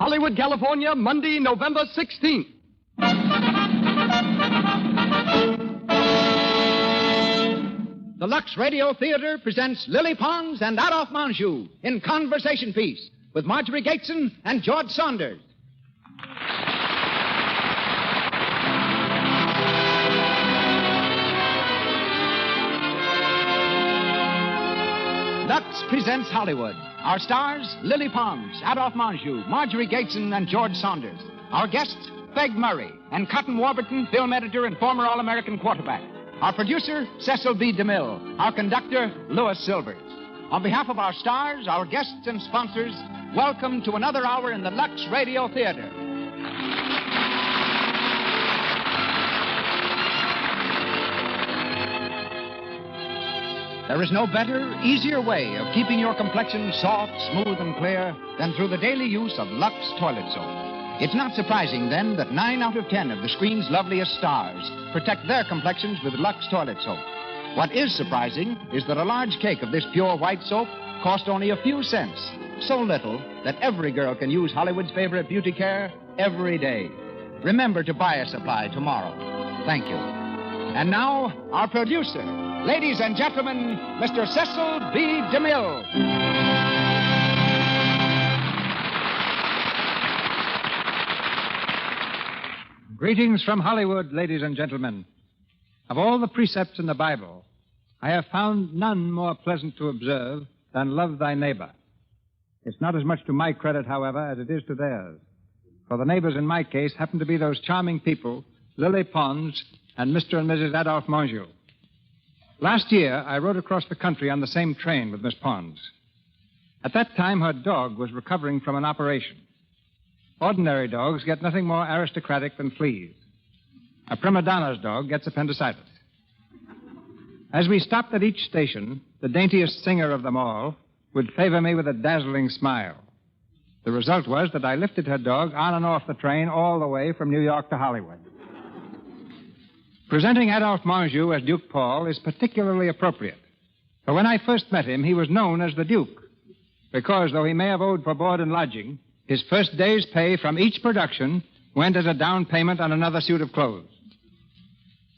Hollywood, California, Monday, November 16th. The Lux Radio Theatre presents Lily Pons and Adolphe Menjou in Conversation Piece with Marjorie Gateson and George Saunders. Lux presents Hollywood. Our stars, Lily Pons, Adolphe Menjou, Marjorie Gateson, and George Saunders. Our guests, Peg Murray and Cotton Warburton, film editor and former All-American quarterback. Our producer, Cecil B. DeMille. Our conductor, Louis Silvers. On behalf of our stars, our guests, and sponsors, welcome to another hour in the Lux Radio Theatre. There is no better, easier way of keeping your complexion soft, smooth, and clear than through the daily use of Lux toilet soap. It's not surprising, then, that 9 out of 10 of the screen's loveliest stars protect their complexions with Lux toilet soap. What is surprising is that a large cake of this pure white soap costs only a few cents, so little that every girl can use Hollywood's favorite beauty care every day. Remember to buy a supply tomorrow. Thank you. And now, our producer. Ladies and gentlemen, Mr. Cecil B. DeMille. Greetings from Hollywood, ladies and gentlemen. Of all the precepts in the Bible, I have found none more pleasant to observe than love thy neighbor. It's not as much to my credit, however, as it is to theirs. For the neighbors in my case happen to be those charming people, Lily Pons and Mr. and Mrs. Adolphe Menjou. Last year, I rode across the country on the same train with Miss Pons. At that time, her dog was recovering from an operation. Ordinary dogs get nothing more aristocratic than fleas. A prima donna's dog gets appendicitis. As we stopped at each station, the daintiest singer of them all would favor me with a dazzling smile. The result was that I lifted her dog on and off the train all the way from New York to Hollywood. Presenting Adolphe Menjou as Duke Paul is particularly appropriate. For when I first met him, he was known as the Duke, because though he may have owed for board and lodging, his first day's pay from each production went as a down payment on another suit of clothes.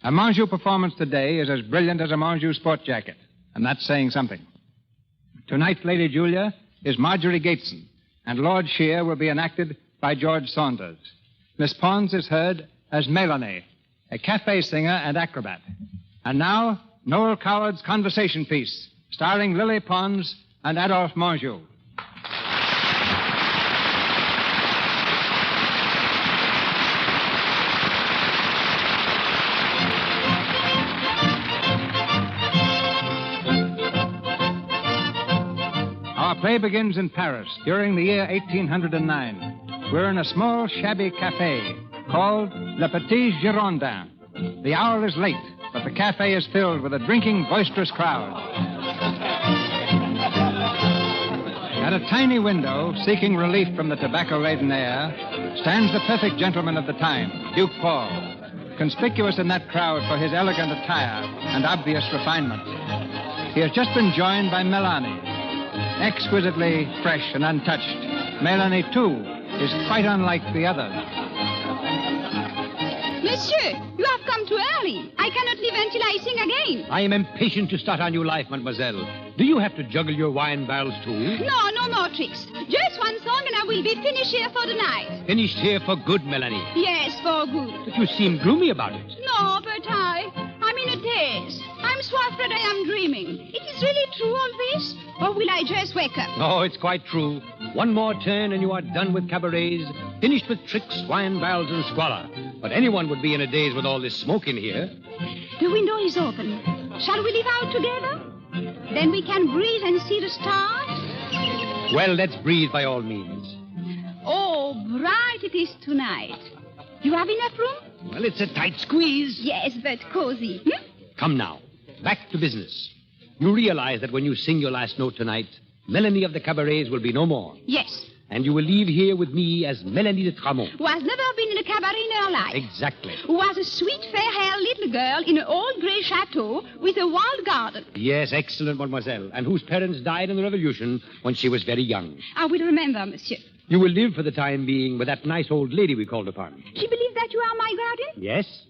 A Menjou performance today is as brilliant as a Menjou sport jacket, and that's saying something. Tonight, Lady Julia is Marjorie Gateson, and Lord Sheere will be enacted by George Saunders. Miss Pons is heard as Melanie, a cafe singer and acrobat. And now, Noel Coward's Conversation Piece, starring Lily Pons and Adolphe Menjou. Our play begins in Paris during the year 1809. We're in a small, shabby cafe called Le Petit Girondin. The hour is late, but the cafe is filled with a drinking, boisterous crowd. At a tiny window, seeking relief from the tobacco-laden air, stands the perfect gentleman of the time, Duke Paul, conspicuous in that crowd for his elegant attire and obvious refinement. He has just been joined by Melanie, exquisitely fresh and untouched. Melanie, too, is quite unlike the others. Monsieur, you have come too early. I cannot leave until I sing again. I am impatient to start our new life, mademoiselle. Do you have to juggle your wine barrels, too? No more tricks. Just one song and I will be finished here for the night. Finished here for good, Melanie. Yes, for good. But you seem gloomy about it. No, but I'm in a daze. I'm so afraid I am dreaming. It is really true, all this? Or will I just wake up? Oh, it's quite true. One more turn and you are done with cabarets, finished with tricks, wine barrels, and squalor. But anyone would be in a daze with all this smoke in here. The window is open. Shall we live out together? Then we can breathe and see the stars. Well, let's breathe by all means. Oh, bright it is tonight. You have enough room? Well, it's a tight squeeze. Yes, but cozy. Come now, back to business. You realize that when you sing your last note tonight, Melanie of the cabarets will be no more. Yes. And you will leave here with me as Melanie de Tramont. Who has never been in a cabaret in her life. Exactly. Who was a sweet, fair-haired little girl in an old grey chateau with a wild garden. Yes, excellent, mademoiselle. And whose parents died in the Revolution when she was very young. I will remember, monsieur. You will live for the time being with that nice old lady we called upon. She believes that you are my guardian? Yes?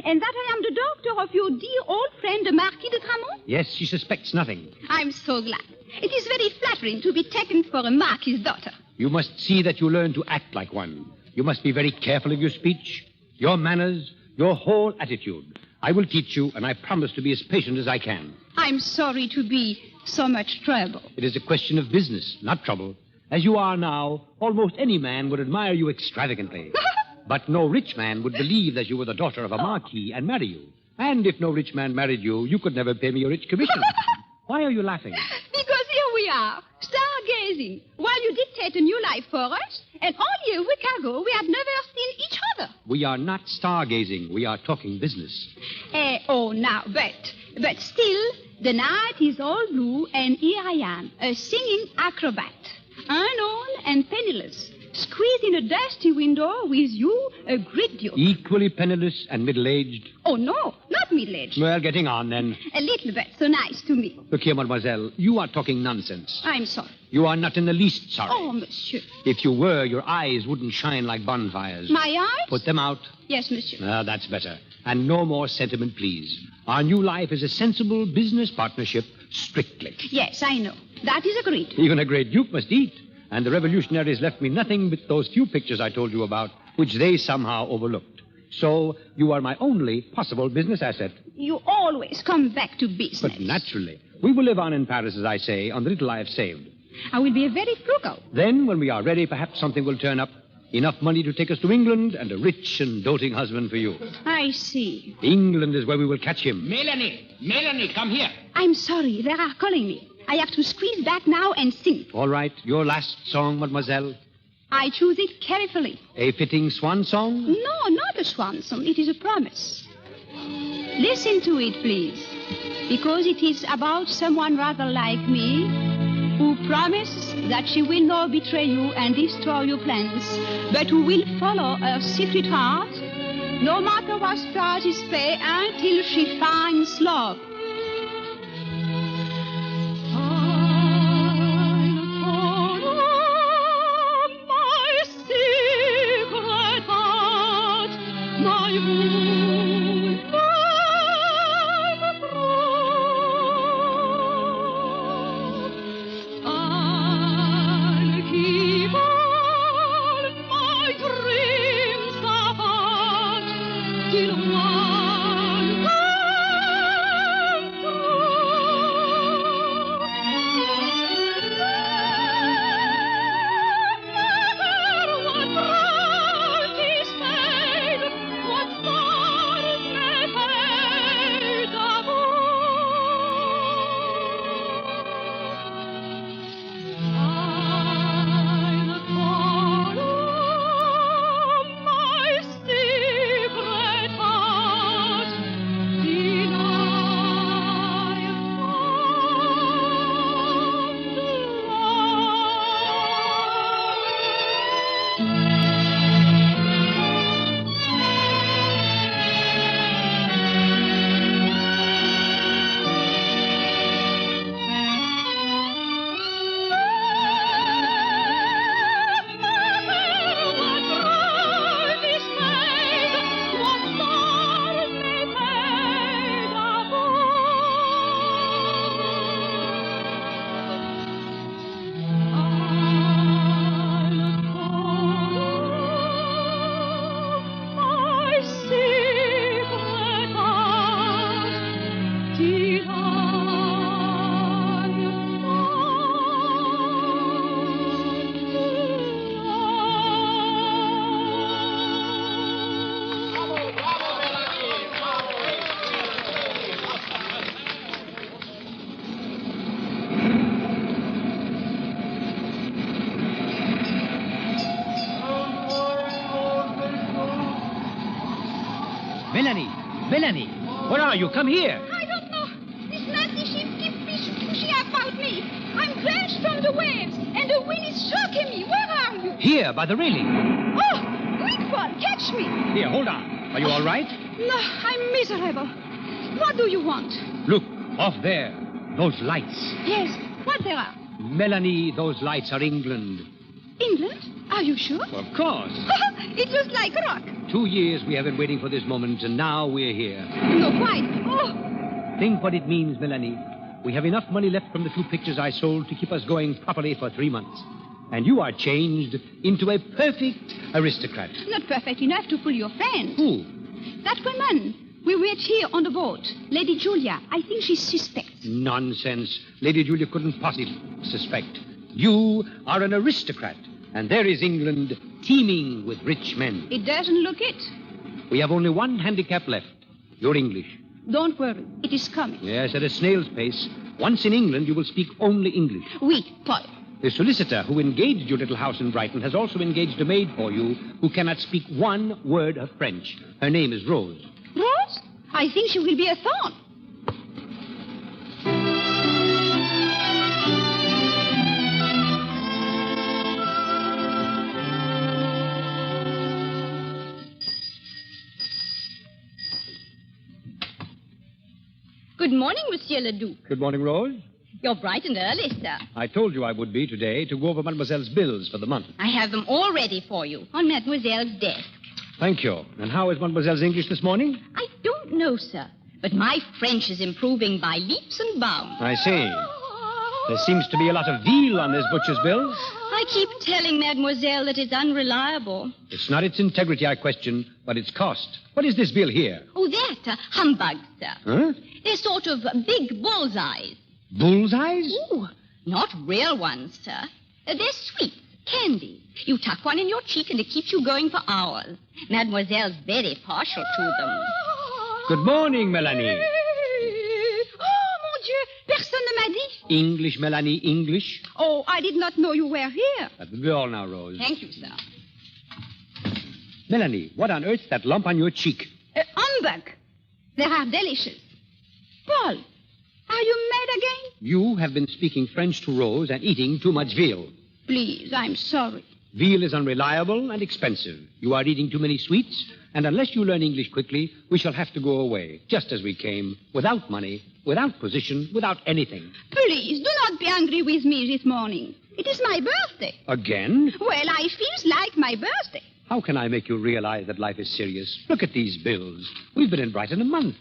And that I am the daughter of your dear old friend, the Marquis de Tramont? Yes, she suspects nothing. I'm so glad. It is very flattering to be taken for a Marquis's daughter. You must see that you learn to act like one. You must be very careful of your speech, your manners, your whole attitude. I will teach you, and I promise to be as patient as I can. I'm sorry to be so much trouble. It is a question of business, not trouble. As you are now, almost any man would admire you extravagantly. But no rich man would believe that you were the daughter of a marquis and marry you. And if no rich man married you, you could never pay me a rich commission. Why are you laughing? Because here we are, stargazing, while you dictate a new life for us, and only a week ago we had never seen each other. We are not stargazing. We are talking business. But still, the night is all blue, and here I am, a singing acrobat, unknown and penniless, squeezed in a dusty window with you, a great duke. Equally penniless and middle-aged? Oh, no, not middle-aged. Well, getting on, then. A little bit, so nice to me. Look here, mademoiselle, you are talking nonsense. I'm sorry. You are not in the least sorry. Oh, monsieur. If you were, your eyes wouldn't shine like bonfires. My eyes? Put them out. Yes, monsieur. Ah, that's better. And no more sentiment, please. Our new life is a sensible business partnership, strictly. Yes, I know. That is agreed. Even a great duke must eat. And the revolutionaries left me nothing but those few pictures I told you about, which they somehow overlooked. So you are my only possible business asset. You always come back to business. But naturally. We will live on in Paris, as I say, on the little I have saved. I will be very frugal. Then, when we are ready, perhaps something will turn up. Enough money to take us to England and a rich and doting husband for you. I see. England is where we will catch him. Melanie, come here. I'm sorry. They are calling me. I have to squeeze back now and sing. All right. Your last song, mademoiselle. I choose it carefully. A fitting swan song? No, not a swan song. It is a promise. Listen to it, please. Because it is about someone rather like me who promises that she will not betray you and destroy your plans, but who will follow her secret heart, no matter what prices pay, until she finds love. Melanie, where are you? Come here. I don't know. This nasty ship keeps pushing about me. I'm drenched from the waves, and the wind is shocking me. Where are you? Here, by the railing. Oh, quick one, catch me. Here, hold on. Are you all right? No, I'm miserable. What do you want? Look, off there. Those lights. Yes, what there are? Melanie, those lights are England. England? Are you sure? Of course. It was like a rock. 2 years we have been waiting for this moment, and now we're here. No, quite. Oh, Think what it means, Melanie. We have enough money left from the 2 pictures I sold to keep us going properly for 3 months. And you are changed into a perfect aristocrat. not perfect enough to fool your friend. Who? That woman we met here on the boat, Lady Julia. I think she's suspect. Nonsense. Lady Julia couldn't possibly suspect. You are an aristocrat, and there is England teeming with rich men. It doesn't look it. We have only one handicap left. You're English. Don't worry. It is coming. Yes, at a snail's pace. Once in England, you will speak only English. Oui, Paul. The solicitor who engaged your little house in Brighton has also engaged a maid for you who cannot speak one word of French. Her name is Rose. Rose? I think she will be a thorn. Good morning, Monsieur le Duc. Good morning, Rose. You're bright and early, sir. I told you I would be today to go over Mademoiselle's bills for the month. I have them all ready for you on Mademoiselle's desk. Thank you. And how is Mademoiselle's English this morning? I don't know, sir, but my French is improving by leaps and bounds. I see. There seems to be a lot of veal on this butcher's bills. I keep telling Mademoiselle that it's unreliable. It's not its integrity I question, but its cost. What is this bill here? Oh, that, humbug, sir. Huh? They're sort of big bullseyes. Bullseyes? Ooh, not real ones, sir. They're sweet, candy. You tuck one in your cheek and it keeps you going for hours. Mademoiselle's very partial to them. Good morning, Melanie. Oh, mon Dieu. Personne ne m'a dit. English, Melanie, English. Oh, I did not know you were here. That's the girl now, Rose. Thank you, sir. Melanie, what on earth's that lump on your cheek? Humbug. They are delicious. Paul, are you mad again? You have been speaking French to Rose and eating too much veal. Please, I'm sorry. Veal is unreliable and expensive. You are eating too many sweets, and unless you learn English quickly, we shall have to go away, just as we came, without money, without position, without anything. Please, do not be angry with me this morning. It is my birthday. Again? Well, I feel like my birthday. How can I make you realize that life is serious? Look at these bills. We've been in Brighton a month,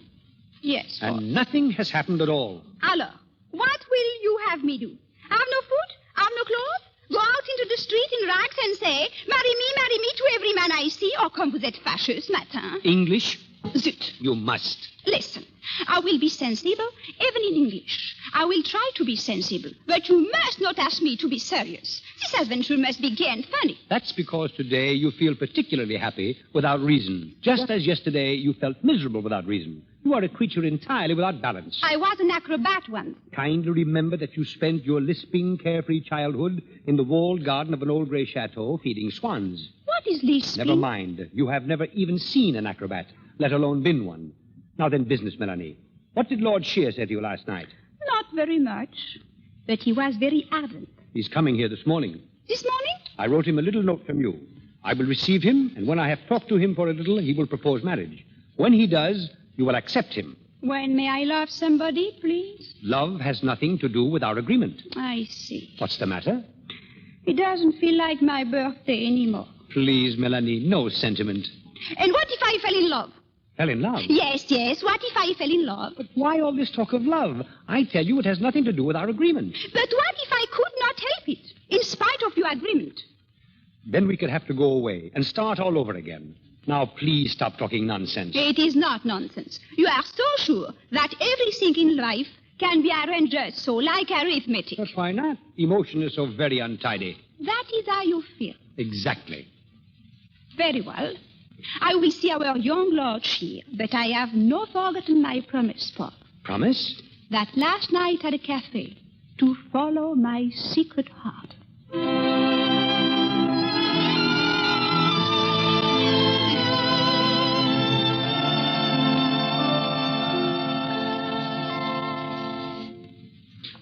Yes, Paul. and nothing has happened at all. Alors, what will you have me do? Have no food? Have no clothes? Go out into the street in rags and say, marry me to every man I see, or comme vous êtes fâcheux ce matin. English? Zut. You must. Listen, I will be sensible, even in English. I will try to be sensible, but you must not ask me to be serious. This adventure must be gay and funny. That's because today you feel particularly happy without reason, just as yesterday you felt miserable without reason. You are a creature entirely without balance. I was an acrobat once. Kindly remember that you spent your lisping, carefree childhood in the walled garden of an old gray chateau feeding swans. What is lisping? Never mind. You have never even seen an acrobat, let alone been one. Now then, business, Melanie. What did Lord Sheere say to you last night? Not very much, but he was very ardent. He's coming here this morning. This morning? I wrote him a little note from you. I will receive him, and when I have talked to him for a little, he will propose marriage. When he does, you will accept him. When may I love somebody, please? Love has nothing to do with our agreement. I see. What's the matter? It doesn't feel like my birthday anymore. Please, Melanie, no sentiment. And what if I fell in love? Fell in love? Yes. What if I fell in love? But why all this talk of love? I tell you it has nothing to do with our agreement. But what if I could not help it, in spite of your agreement? Then we could have to go away and start all over again. Now, please stop talking nonsense. It is not nonsense. You are so sure that everything in life can be arranged just so, like arithmetic. But why not? Emotion is so very untidy. That is how you feel. Exactly. Very well. I will see our young Lord Sheere, but I have not forgotten my promise, Paul. Promise? That last night at a cafe, to follow my secret heart.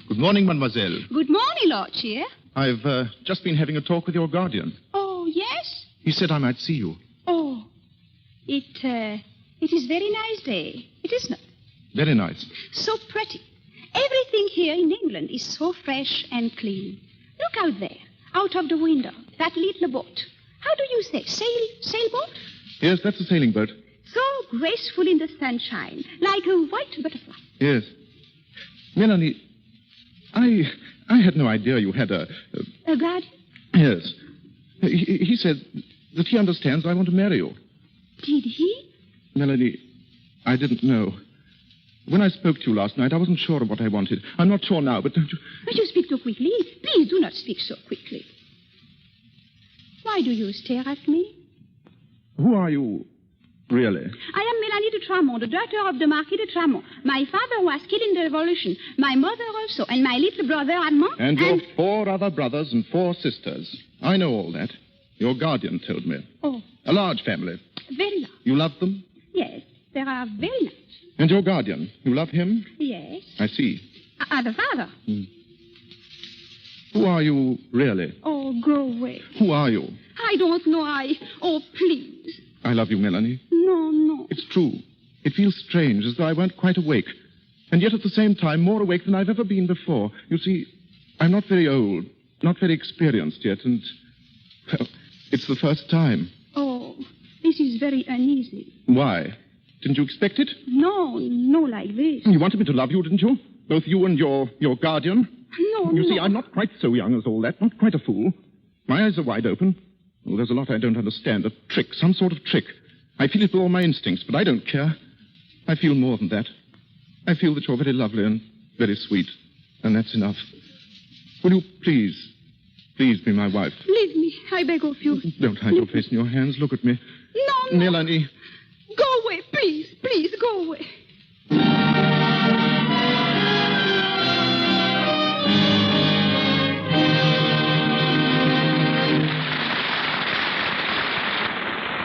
Good morning, mademoiselle. Good morning, Lord Sheere. I've just been having a talk with your guardian. Oh, yes? He said I might see you. Oh, it is very nice day. It is not. Very nice. So pretty. Everything here in England is so fresh and clean. Look out there, out of the window. that little boat. How do you say? Sailboat? Yes, that's a sailing boat. So graceful in the sunshine, like a white butterfly. Yes. Melanie, I had no idea you had a guardian? Yes. He said that he understands I want to marry you. Did he? Melanie, I didn't know. When I spoke to you last night, I wasn't sure of what I wanted. I'm not sure now, but don't you... But you speak too quickly. Please do not speak so quickly. Why do you stare at me? Who are you, really? I am Melanie de Tramont, the daughter of the Marquis de Tramont. My father was killed in the Revolution. My mother also, and my little brother Armand. And your 4 other brothers and 4 sisters. I know all that. Your guardian told me. Oh. A large family. Very large. You love them? Yes, they are very nice. And your guardian, you love him? Yes. I see. The father. Who are you, really? Oh, go away. Who are you? I don't know. Oh, please. I love you, Melanie. No. It's true. It feels strange, as though I weren't quite awake. And yet at the same time, more awake than I've ever been before. You see, I'm not very old, not very experienced yet, and... Well, it's the first time. Oh, this is very uneasy. Why? Didn't you expect it? No, like this. You wanted me to love you, didn't you? Both you and your guardian? No, You see, I'm not quite so young as all that, not quite a fool. My eyes are wide open. Oh, there's a lot I don't understand. A trick, some sort of trick. I feel it with all my instincts, but I don't care. I feel more than that. I feel that you're very lovely and very sweet, and that's enough. Will you please be my wife? Leave me, I beg of you. Don't hide your face in your hands. Look at me. No. Melanie. Go away, please, go away.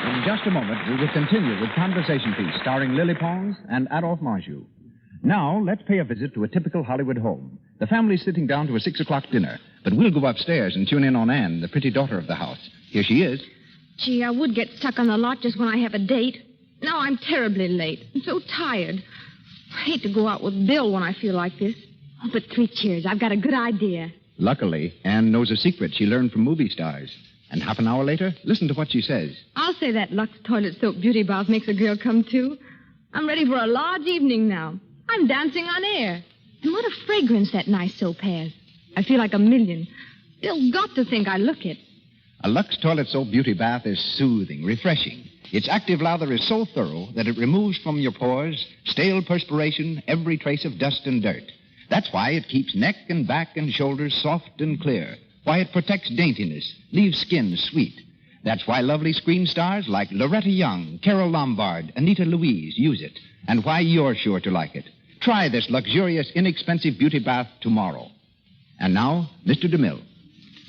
In just a moment, we will continue with Conversation Piece, starring Lily Pons and Adolphe Menjou. Now, let's pay a visit to a typical Hollywood home. The family's sitting down to a 6 o'clock dinner, but we'll go upstairs and tune in on Anne, the pretty daughter of the house. Here she is. Gee, I would get stuck on the lot just when I have a date. Now I'm terribly late. I'm so tired. I hate to go out with Bill when I feel like this. Oh, but 3 cheers. I've got a good idea. Luckily, Anne knows a secret she learned from movie stars. And half an hour later, listen to what she says. I'll say that Lux toilet soap beauty bath makes a girl come to. I'm ready for a large evening now. I'm dancing on air. And what a fragrance that nice soap has. I feel like a million. Bill's got to think I look it. A Lux toilet soap beauty bath is soothing, refreshing. Its active lather is so thorough that it removes from your pores stale perspiration, every trace of dust and dirt. That's why it keeps neck and back and shoulders soft and clear. Why it protects daintiness, leaves skin sweet. That's why lovely screen stars like Loretta Young, Carol Lombard, Anita Louise use it. And why you're sure to like it. Try this luxurious, inexpensive beauty bath tomorrow. And now, Mr. DeMille.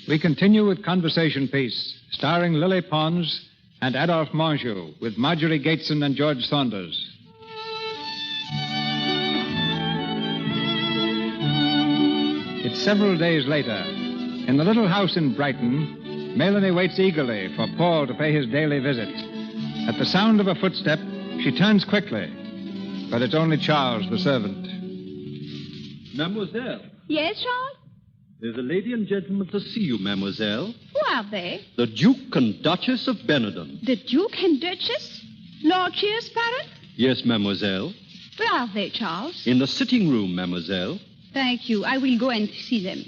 We continue with Conversation Piece, starring Lily Pons and Adolphe Menjou, with Marjorie Gateson and George Saunders. It's several days later. In the little house in Brighton, Melanie waits eagerly for Paul to pay his daily visit. At the sound of a footstep, she turns quickly. But it's only Charles, the servant. Mademoiselle. Yes, Charles? There's a lady and gentleman to see you, mademoiselle. Who are they? The Duke and Duchess of Benetton. The Duke and Duchess? Lord Cheer's parents? Yes, mademoiselle. Where are they, Charles? In the sitting room, mademoiselle. Thank you. I will go and see them.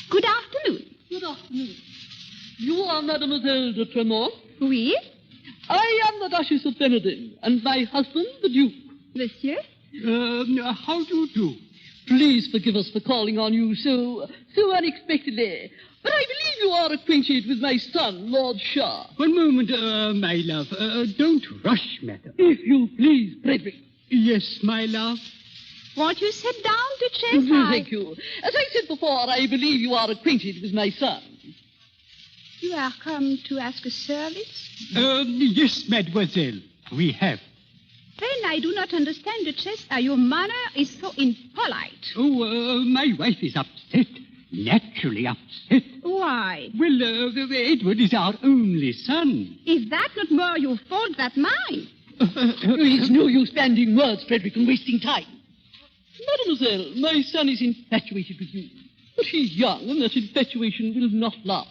Good afternoon. Good afternoon. You are Mademoiselle de Tramont? Oui? I am the Duchess of Benetton, and my husband, the Duke. Monsieur? How do you do? Please forgive us for calling on you so unexpectedly. But I believe you are acquainted with my son, Lord Shah. One moment, my love. Don't rush, madam. If you please, Frederick. Yes, my love. Won't you sit down, Duchess? Thank you. As I said before, I believe you are acquainted with my son. You are come to ask a service? Yes, mademoiselle. We have. Then I do not understand, Duchess. Your manner is so impolite. Oh, my wife is upset. Naturally upset. Why? Well, Edward is our only son. Is that not more your fault than mine? It's no use bandying words, Frederick, and wasting time. Mademoiselle, my son is infatuated with you. But he's young, and that infatuation will not last.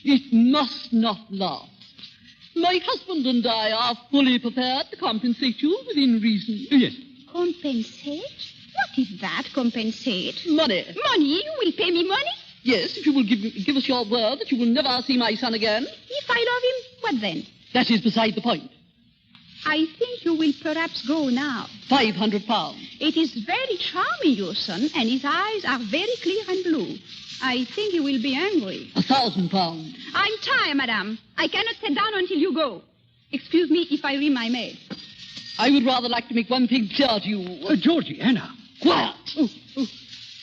It must not last. My husband and I are fully prepared to compensate you within reason. Yes. Compensate? What is that, compensate? Money. Money? You will pay me money? Yes, if you will give us your word that you will never see my son again. If I love him, what then? That is beside the point. I think you will perhaps go now. £500. It is very charming, your son, and his eyes are very clear and blue. I think he will be angry. £1,000. I'm tired, madame. I cannot sit down until you go. Excuse me if I ring my maid. I would rather like to make one thing clear to you. Georgiana. Quiet.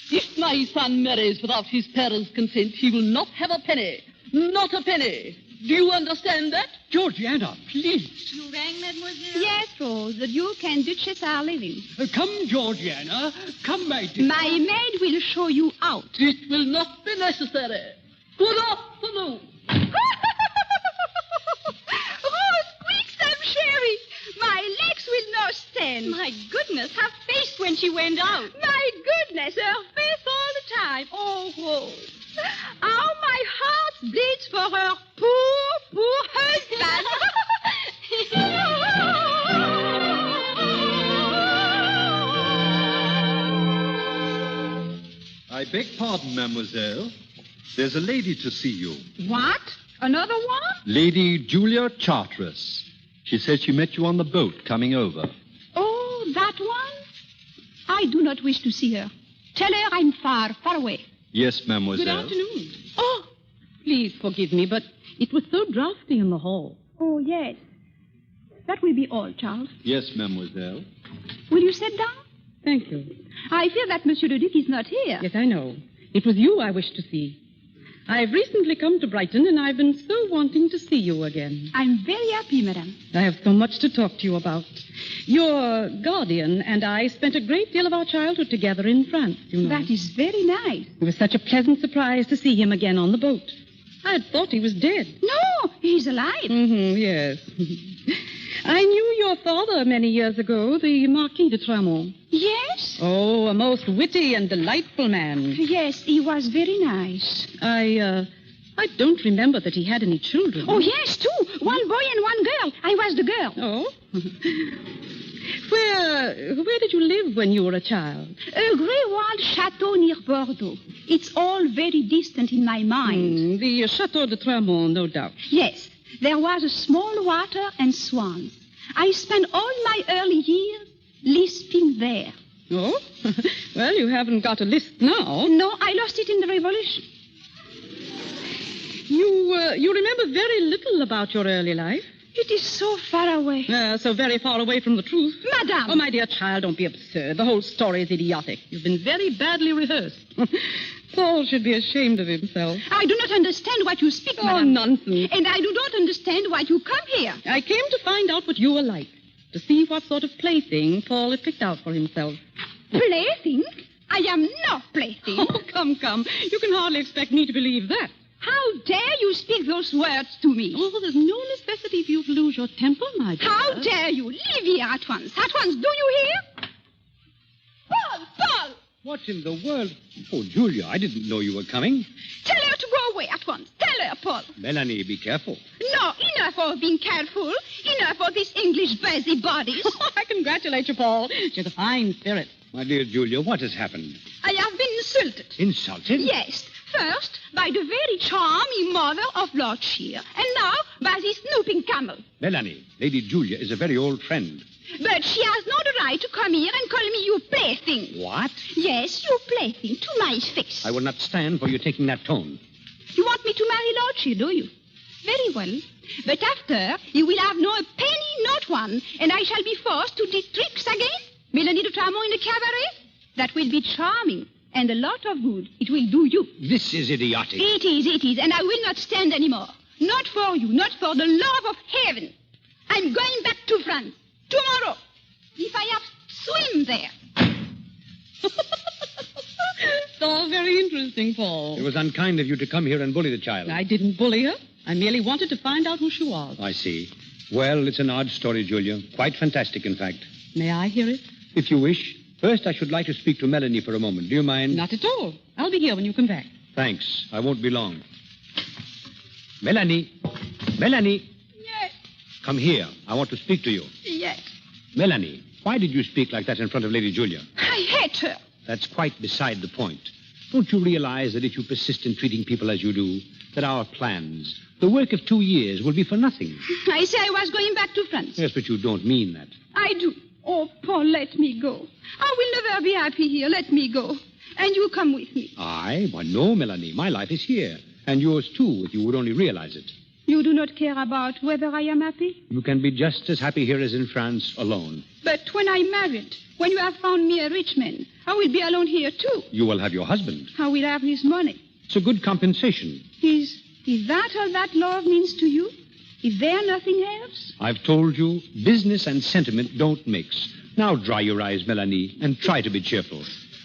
If my son marries without his parents' consent, he will not have a penny. Not a penny. Do you understand that? Georgiana, please. You rang, mademoiselle? Yes, Rose. The Duke and Duchess are leaving. Come, Georgiana. Come, my dear. My maid will show you out. It will not be necessary. Good afternoon. Rose, quick, some sherry. My legs will not stand. My goodness, her face when she went out. My goodness, her face all the time. Oh, Rose. How my heart bleeds for her poor husband. I beg pardon, mademoiselle. There's a lady to see you. What? Another one? Lady Julia Charteris. She says she met you on the boat coming over. Oh, that one? I do not wish to see her. Tell her I'm far away. Yes, Good mademoiselle. afternoon. Oh, Please forgive me, but it was so drafty in the hall. oh, yes. That will be all, Charles. Yes, mademoiselle. Will you sit down? Thank you. I fear that Monsieur le Duc is not here. Yes, I know. It was you I wished to see. I've recently come to Brighton, and I've been so wanting to see you again. I'm very happy, madame. I have so much to talk to you about. Your guardian and I spent a great deal of our childhood together in France, you know. That is very nice. It was such a pleasant surprise to see him again on the boat. I had thought he was dead. No, he's alive. Mm-hmm, yes. I knew your father many years ago, the Marquis de Tramont. Yes? Oh, a most witty and delightful man. Yes, he was very nice. I don't remember that he had any children. Oh, yes, two. One boy and one girl. I was the girl. Oh? Where did you live when you were a child? A great wild chateau near Bordeaux. It's all very distant in my mind. The Chateau de Tramont, no doubt. Yes, there was a small water and swans. I spent all my early years lisping there. Oh? Well, you haven't got a lisp now. No, I lost it in the Revolution. You remember very little about your early life? It is so far away. So very far away from the truth. Madame! Oh, my dear child, don't be absurd. The whole story is idiotic. You've been very badly rehearsed. Paul should be ashamed of himself. I do not understand what you speak, Oh, madame. nonsense. And I do not understand why you come here. I came to find out what you were like, to see what sort of plaything Paul had picked out for himself. Plaything? I am no plaything. Oh, come. You can hardly expect me to believe that. How dare you speak those words to me? Oh, there's no necessity for you to lose your temper, my dear. How dare you? Leave here at once. At once, do you hear? Paul! What in the world? Oh, Julia, I didn't know you were coming. Tell her to go away at once. Tell her, Paul. Melanie, be careful. No, enough of being careful. Enough of these English busybodies. I congratulate you, Paul. She has a fine spirit. My dear Julia, what has happened? I have been insulted. Insulted? Yes. First, by the very charming mother of Lord Sheere. And now, by this snooping camel. Melanie, Lady Julia is a very old friend. But she has no right to come here and call me you plaything. What? Yes, you plaything, to my face. I will not stand for you taking that tone. You want me to marry Lord Sheere, do you? Very well. But after, you will have no penny, not one, and I shall be forced to do tricks again. Melanie de Tramont in the cabaret? That will be charming. And a lot of good it will do you. This is idiotic. It is, and I will not stand anymore. Not for you, not for the love of heaven. I'm going back to France tomorrow, if I have to swim there. It's all very interesting, Paul. It was unkind of you to come here and bully the child. I didn't bully her. I merely wanted to find out who she was. I see. Well, it's an odd story, Julia. Quite fantastic, in fact. May I hear it? If you wish. First, I should like to speak to Melanie for a moment. Do you mind? Not at all. I'll be here when you come back. Thanks. I won't be long. Melanie. Melanie. Yes. Come here. I want to speak to you. Yes. Melanie, why did you speak like that in front of Lady Julia? I hate her. That's quite beside the point. Don't you realize that if you persist in treating people as you do, that our plans, the work of 2 years, will be for nothing? I say I was going back to France. Yes, but you don't mean that. I do. Oh, Paul, let me go. I will never be happy here. Let me go. And you come with me. I? Why, no, Melanie. My life is here. And yours, too, if you would only realize it. You do not care about whether I am happy? You can be just as happy here as in France, alone. But when I'm married, when you have found me a rich man, I will be alone here, too. You will have your husband. I will have his money. It's a good compensation. Is that all that love means to you? Is there nothing else? I've told you, business and sentiment don't mix. Now dry your eyes, Melanie, and try to be cheerful.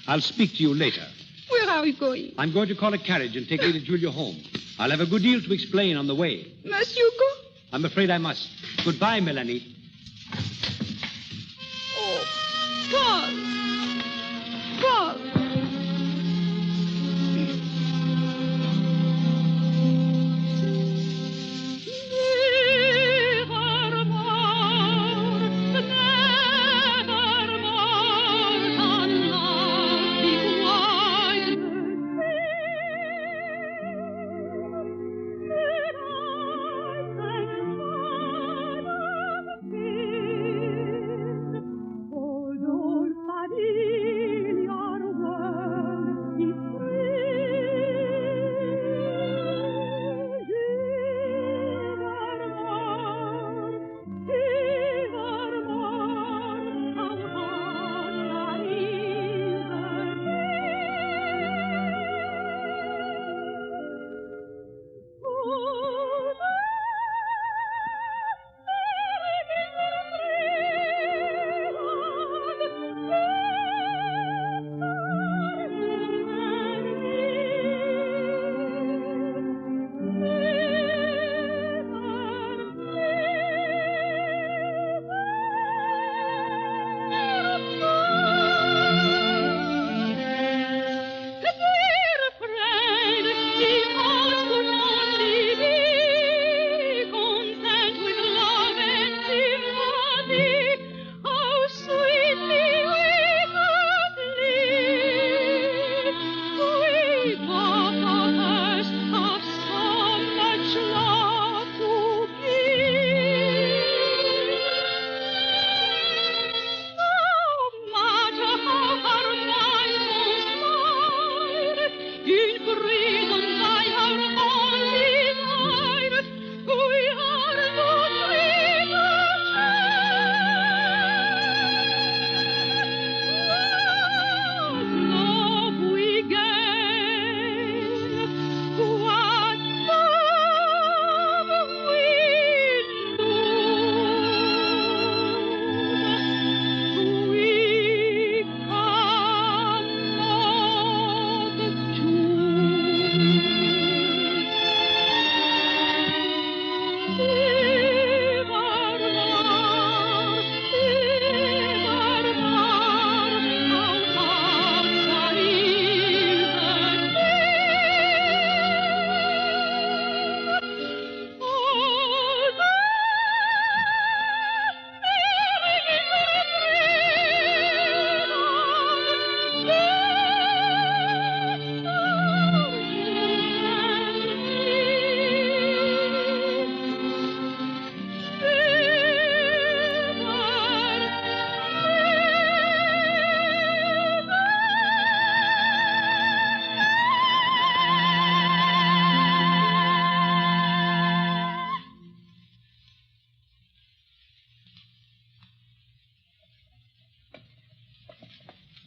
I'll speak to you later. Where are we going? I'm going to call a carriage and take Lady Julia home. I'll have a good deal to explain on the way. Must you go? I'm afraid I must. Goodbye, Melanie. Oh, Paul. Paul.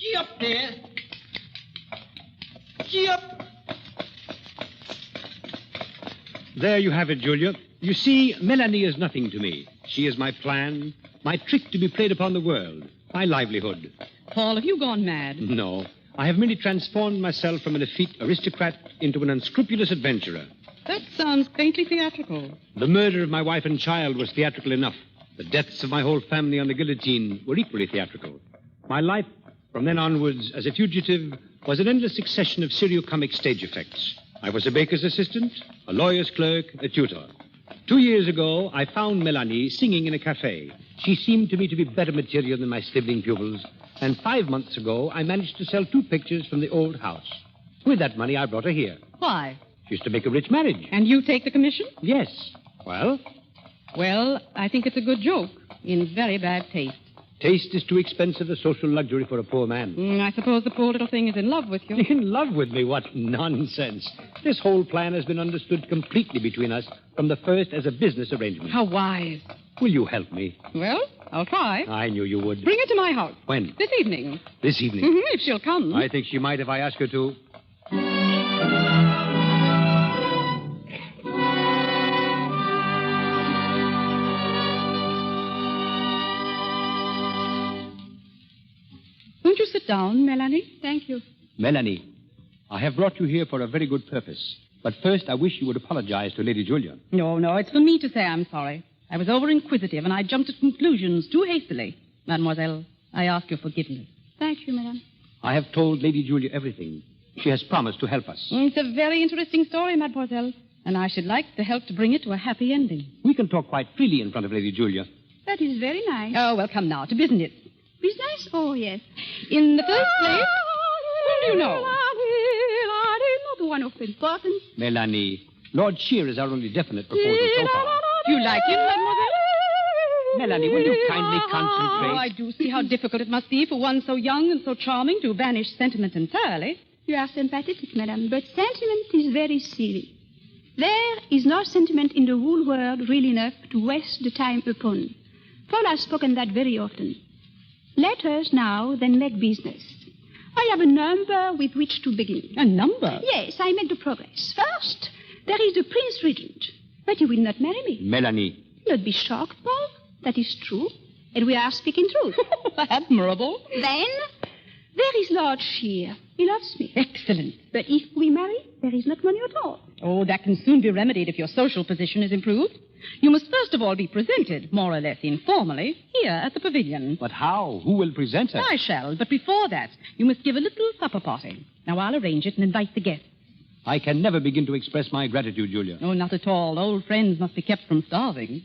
Gee up there. Gee up. There you have it, Julia. You see, Melanie is nothing to me. She is my plan, my trick to be played upon the world, my livelihood. Paul, have you gone mad? No. I have merely transformed myself from an effete aristocrat into an unscrupulous adventurer. That sounds faintly theatrical. The murder of my wife and child was theatrical enough. The deaths of my whole family on the guillotine were equally theatrical. My life From then onwards, as a fugitive, was an endless succession of serio-comic stage effects. I was a baker's assistant, a lawyer's clerk, a tutor. 2 years ago, I found Melanie singing in a cafe. She seemed to me to be better material than my sniveling pupils. And 5 months ago, I managed to sell 2 pictures from the old house. With that money, I brought her here. Why? She used to make a rich marriage. And you take the commission? Yes. Well? Well, I think it's a good joke in very bad taste. Taste is too expensive a social luxury for a poor man. I suppose the poor little thing is in love with you. In love with me? What nonsense. This whole plan has been understood completely between us from the first as a business arrangement. How wise. Will you help me? Well, I'll try. I knew you would. Bring her to my house. When? This evening. This evening? If she'll come. I think she might if I ask her to. Won't you sit down, Melanie? Thank you. Melanie, I have brought you here for a very good purpose. But first, I wish you would apologize to Lady Julia. No, it's for me to say I'm sorry. I was over-inquisitive, and I jumped at conclusions too hastily. Mademoiselle, I ask your forgiveness. Thank you, madame. I have told Lady Julia everything. She has promised to help us. It's a very interesting story, mademoiselle, and I should like to help to bring it to a happy ending. We can talk quite freely in front of Lady Julia. That is very nice. Oh, well, come now, to business. Business? Oh, yes. In the first place, whom do you know? Not one of importance. Melanie, Lord Sheere is our only definite proposal so far. Do you like him, mademoiselle? Melanie, will you kindly concentrate? Oh, I do see how difficult it must be for one so young and so charming to banish sentiment entirely. You are sympathetic, madame, but sentiment is very silly. There is no sentiment in the whole world real enough to waste the time upon. Paul has spoken that very often. Let us now then make business. I have a number with which to begin. A number? Yes, I make the progress. First, there is the Prince Regent. But he will not marry me. Melanie. Do not be shocked, Paul. That is true. And we are speaking truth. Admirable. Then, there is Lord Sheere. He loves me. Excellent. But if we marry, there is not money at all. Oh, that can soon be remedied if your social position is improved. You must first of all be presented, more or less informally, here at the pavilion. But how? Who will present her? I shall, but before that, you must give a little supper party. Now, I'll arrange it and invite the guests. I can never begin to express my gratitude, Julia. Oh, not at all. Old friends must be kept from starving.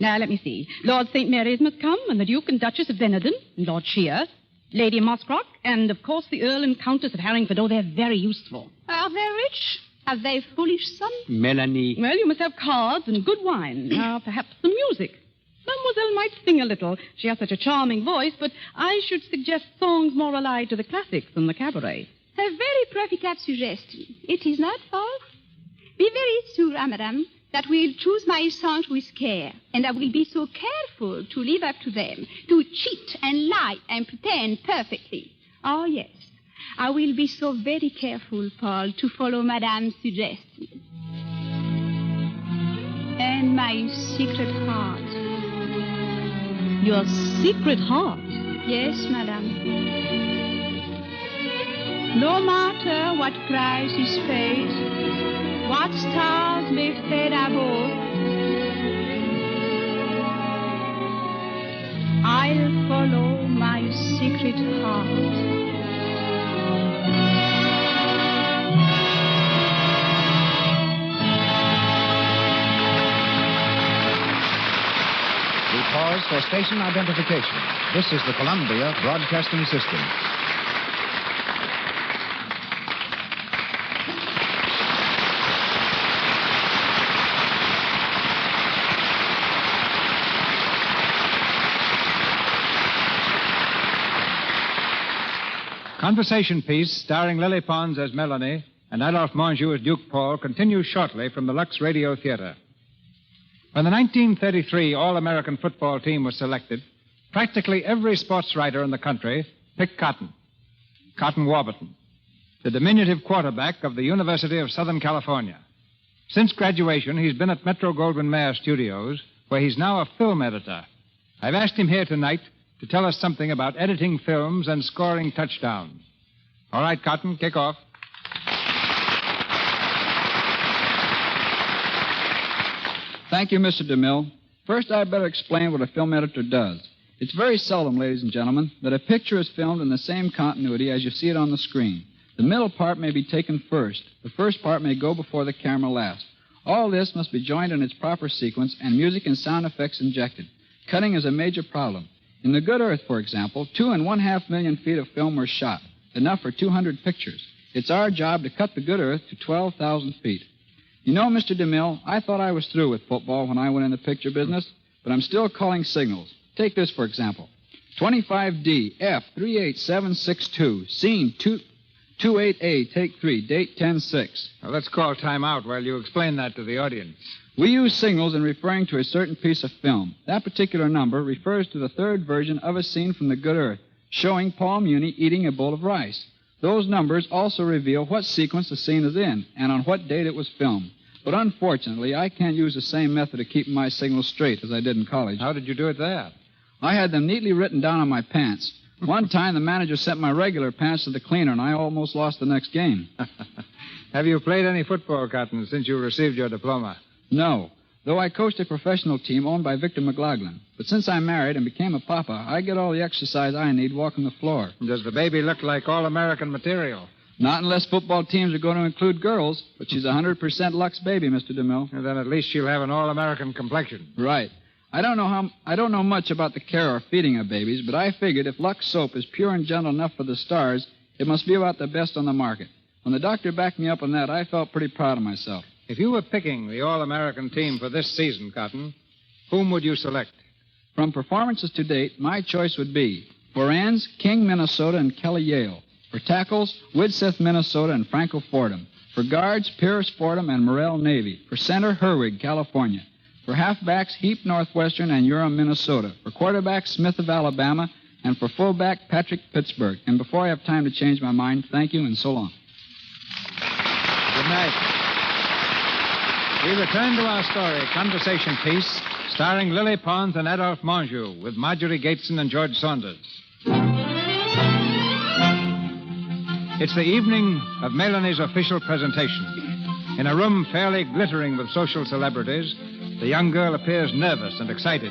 Now, let me see. Lord St. Mary's must come, and the Duke and Duchess of Venerdon, and Lord Sheere, Lady Moscrock, and, of course, the Earl and Countess of Harringford. Oh, they're very useful. Are they rich? Have they foolish sons? Melanie. Well, you must have cards and good wine. Now, perhaps some music. Mademoiselle might sing a little. She has such a charming voice, but I should suggest songs more allied to the classics than the cabaret. A very practical suggestion. It is not false. Be very sure, madame, that we'll choose my songs with care, and I will be so careful to live up to them, to cheat and lie and pretend perfectly. Oh, yes. I will be so very careful, Paul, to follow Madame's suggestions. And my secret heart. Your secret heart? Yes, Madame. No matter what price is paid, what stars may fade above, I'll follow my secret heart. We pause for station identification. This is the Columbia Broadcasting System. Conversation piece starring Lily Pons as Melanie and Adolphe Monjou as Duke Paul continues shortly from the Lux Radio Theatre. When the 1933 All-American football team was selected, practically every sports writer in the country picked Cotton Warburton, the diminutive quarterback of the University of Southern California. Since graduation, he's been at Metro-Goldwyn-Mayer Studios, where he's now a film editor. I've asked him here tonight to tell us something about editing films and scoring touchdowns. All right, Cotton, kick off. Thank you, Mr. DeMille. First, I'd better explain what a film editor does. It's very seldom, ladies and gentlemen, that a picture is filmed in the same continuity as you see it on the screen. The middle part may be taken first. The first part may go before the camera last. All this must be joined in its proper sequence and music and sound effects injected. Cutting is a major problem. In The Good Earth, for example, 2.5 million feet of film were shot, enough for 200 pictures. It's our job to cut The Good Earth to 12,000 feet. You know, Mr. DeMille, I thought I was through with football when I went in the picture business, but I'm still calling signals. Take this, for example. 25D, F 38762, scene 28A, take 3, date 10-6. Well, let's call time out while you explain that to the audience. We use signals in referring to a certain piece of film. That particular number refers to the third version of a scene from The Good Earth, showing Paul Muni eating a bowl of rice. Those numbers also reveal what sequence the scene is in and on what date it was filmed. But unfortunately, I can't use the same method of keeping my signals straight as I did in college. How did you do it there? I had them neatly written down on my pants. One time, the manager sent my regular pants to the cleaner, and I almost lost the next game. Have you played any football, Cotton, since you received your diploma? No, though I coached a professional team owned by Victor McLaughlin. But since I married and became a papa, I get all the exercise I need walking the floor. Does the baby look like all-American material? Not unless football teams are going to include girls, but she's 100% Lux baby, Mr. DeMille. And then at least she'll have an all-American complexion. Right. I don't know much about the care or feeding of babies, but I figured if Lux soap is pure and gentle enough for the stars, it must be about the best on the market. When the doctor backed me up on that, I felt pretty proud of myself. If you were picking the all-American team for this season, Cotton, whom would you select? From performances to date, my choice would be for ends, King, Minnesota, and Kelly Yale. For tackles, Widseth, Minnesota, and Franco Fordham. For guards, Pierce Fordham and Morrell Navy. For center, Herwig, California. For halfbacks, Heap, Northwestern, and Urim, Minnesota. For quarterbacks, Smith of Alabama. And for fullback, Patrick, Pittsburgh. And before I have time to change my mind, thank you and so long. Good night. We return to our story, Conversation Piece, starring Lily Pons and Adolphe Monjou, with Marjorie Gateson and George Saunders. It's the evening of Melanie's official presentation. In a room fairly glittering with social celebrities, the young girl appears nervous and excited.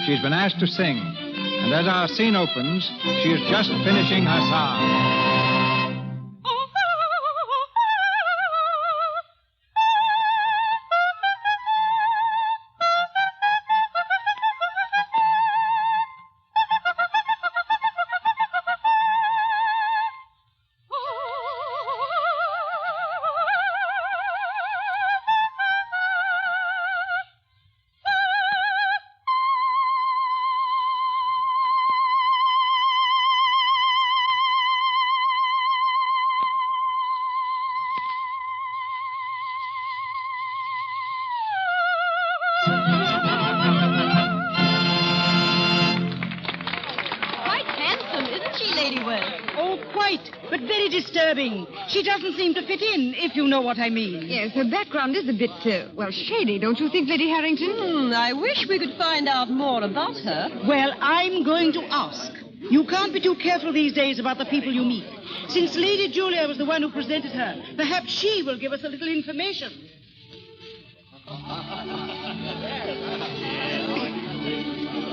She's been asked to sing, and as our scene opens, she is just finishing her song. She doesn't seem to fit in, if you know what I mean. Yes, her background is a bit, shady, don't you think, Lady Harrington? I wish we could find out more about her. Well, I'm going to ask. You can't be too careful these days about the people you meet. Since Lady Julia was the one who presented her, perhaps she will give us a little information.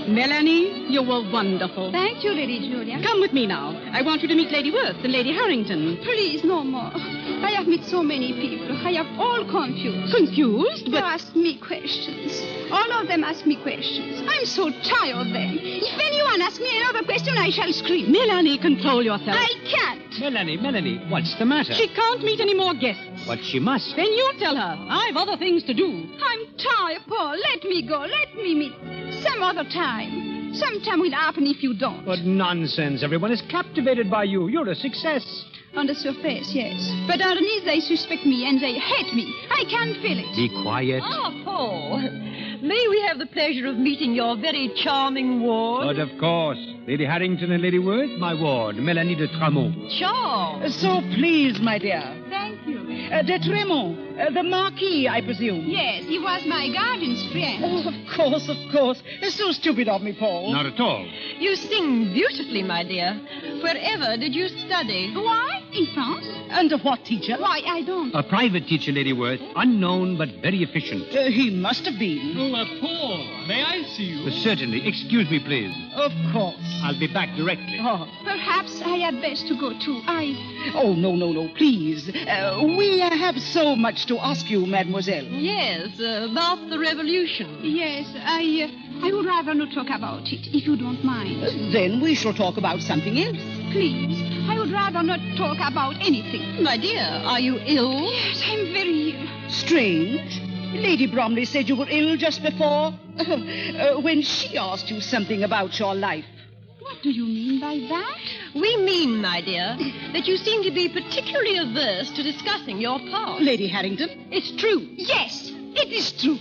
Melanie, you were wonderful. Thank you, Lady Julia. Come with me now. I want you to meet Lady Worth and Lady Harrington. Please, no more. I have met so many people. I am all confused. Confused? They ask me questions. All of them ask me questions. I'm so tired of them. If anyone asks me another question, I shall scream. Melanie, control yourself. I can't. Melanie, what's the matter? She can't meet any more guests. But she must. Then you tell her. I've other things to do. I'm tired, Paul. Let me go. Let me meet some other time. Sometime will happen if you don't. But nonsense. Everyone is captivated by you. You're a success. On the surface, yes. But underneath, they suspect me and they hate me. I can feel it. Be quiet. Ah, Paul. May we have the pleasure of meeting your very charming ward? But of course. Lady Harrington and Lady Worth, my ward, Melanie de Tramont. Sure. So pleased, my dear. Thank you. De Tramont, The Marquis, I presume. Yes, he was my guardian's friend. Oh, of course, of course. It's so stupid of me, Paul. Not at all. You sing beautifully, my dear. Wherever did you study? Why? In France? Under what teacher? Why, I don't. A private teacher, Lady Worth. Unknown, but very efficient. He must have been. Oh, Paul, may I see you? Certainly. Excuse me, please. Of course. I'll be back directly. Oh. Perhaps I had best to go, too. Oh, no, please. We have so much to ask you, mademoiselle. Yes, about the revolution. Yes, I would rather not talk about it, if you don't mind. Then we shall talk about something else. Please, I would rather not talk about anything. My dear, are you ill? Yes, I'm very ill. Strange. Lady Bromley said you were ill just before, when she asked you something about your life. What do you mean by that? We mean, my dear, that you seem to be particularly averse to discussing your past. Lady Harrington? It's true. Yes, it is true.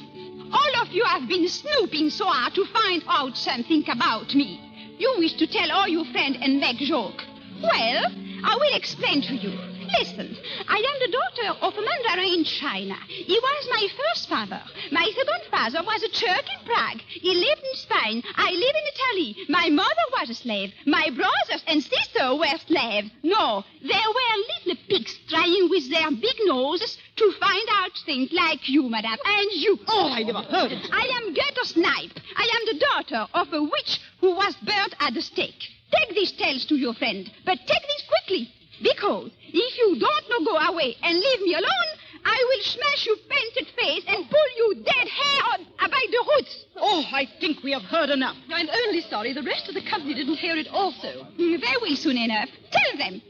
All of you have been snooping so hard to find out something about me. You wish to tell all your friends and make joke. Well, I will explain to you. Listen, I am the daughter of a mandarin in China. He was my first father. My second father was a Turk in Prague. He lived in Spain. I live in Italy. My mother was a slave. My brothers and sisters were slaves. No, they were little pigs trying with their big noses to find out things like you, madame, and you. Oh, I never heard it. I am Gerda Snipe. I am the daughter of a witch who was burnt at the stake. Take these tales to your friend, but take these quickly. Because if you don't go away and leave me alone, I will smash your painted face and pull you dead hair by the roots. Oh, I think we have heard enough. I'm only sorry the rest of the company didn't hear it also. They will soon enough. Tell them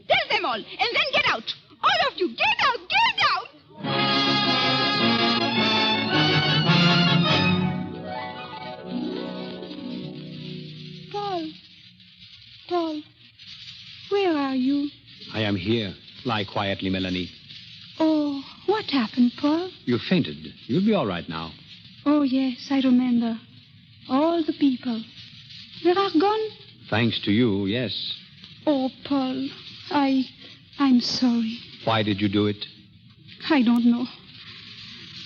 all, and then get out. All of you, get out, get out! Paul, where are you? I am here. Lie quietly, Melanie. Oh, what happened, Paul? You fainted. You'll be all right now. Oh, yes, I remember. All the people. They are gone? Thanks to you, yes. Oh, Paul, I'm sorry. Why did you do it? I don't know.